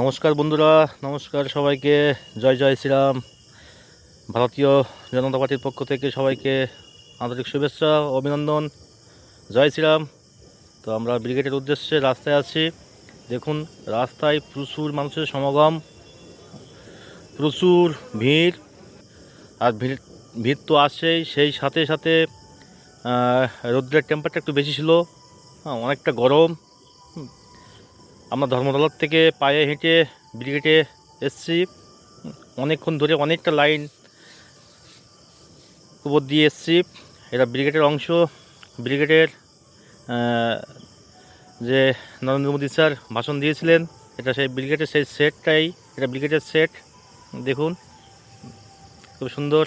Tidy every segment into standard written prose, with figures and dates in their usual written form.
নমস্কার বন্ধুরা, নমস্কার সবাইকে। জয় জয় শ্রীরাম। ভারতীয় জনতা পার্টির পক্ষ থেকে সবাইকে আন্তরিক শুভেচ্ছা ও অভিনন্দন। জয় শ্রীরাম। তো আমরা ব্রিগেডের উদ্দেশ্যে রাস্তায় আছি। দেখুন, রাস্তায় প্রচুর মানুষের সমাগম, প্রচুর ভিড়। আর ভিড় ভিড় তো আসেই, সেই সাথে সাথে রৌদ্রের টেম্পারটা একটু বেশি ছিল, অনেকটা গরম। আমরা ধর্মতলার থেকে পায়ে হেঁটে ব্রিগেডে এসছি। অনেকক্ষণ ধরে অনেকটা লাইন উপর দিয়ে এসছি। এটা ব্রিগেডের অংশ। ব্রিগেডের যে নরেন্দ্র মোদী স্যার ভাষণ দিয়েছিলেন, এটা সেই ব্রিগেডের সেই সেটটাই। এটা ব্রিগেডের সেট। দেখুন, খুব সুন্দর।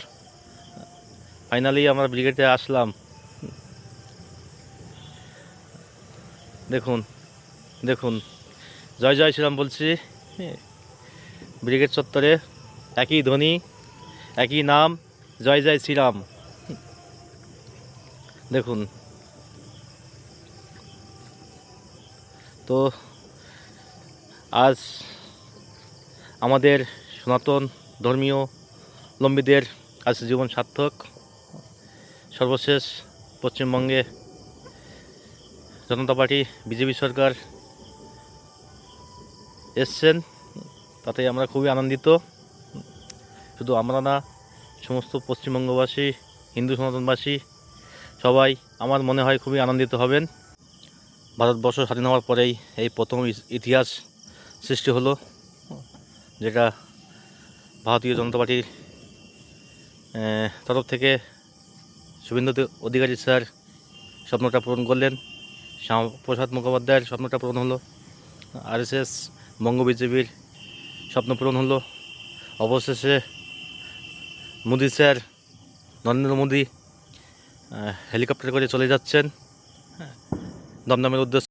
ফাইনালি আমরা ব্রিগেডে আসলাম। দেখুন দেখুন, জয় জয় শ্রীরাম বলছি। ব্রিগেড চত্বরে একই ধ্বনি, একই নাম, জয় জয় শ্রীরাম। দেখুন, তো আজ আমাদের সনাতন ধর্মীয় লম্বীদের আজ জীবন সার্থক। সর্বশেষ পশ্চিমবঙ্গে জনতা পার্টি বিজেপি সরকার এসছেন, তাতে আমরা খুবই আনন্দিত। শুধু আমরা না, সমস্ত পশ্চিমবঙ্গবাসী, হিন্দু সনাতনবাসী সবাই আমার মনে হয় খুবই আনন্দিত হবেন। ভারতবর্ষ স্বাধীন হওয়ার পরেই এই প্রথম ইতিহাস সৃষ্টি হলো, যেটা ভারতীয় জনতা পার্টির তরফ থেকে শুভেন্দু অধিকারী স্যার স্বপ্নটা পূরণ করলেন। শ্যামাপ্রসাদ মুখোপাধ্যায়ের স্বপ্নটা পূরণ হলো। আরএসএস বঙ্গ বিজেপির স্বপ্ন পূরণ হলো। অবশেষে মোদী স্যার, নরেন্দ্র মোদী হেলিকপ্টার করে চলে যাচ্ছেন দমদমের উদ্দেশ্যে।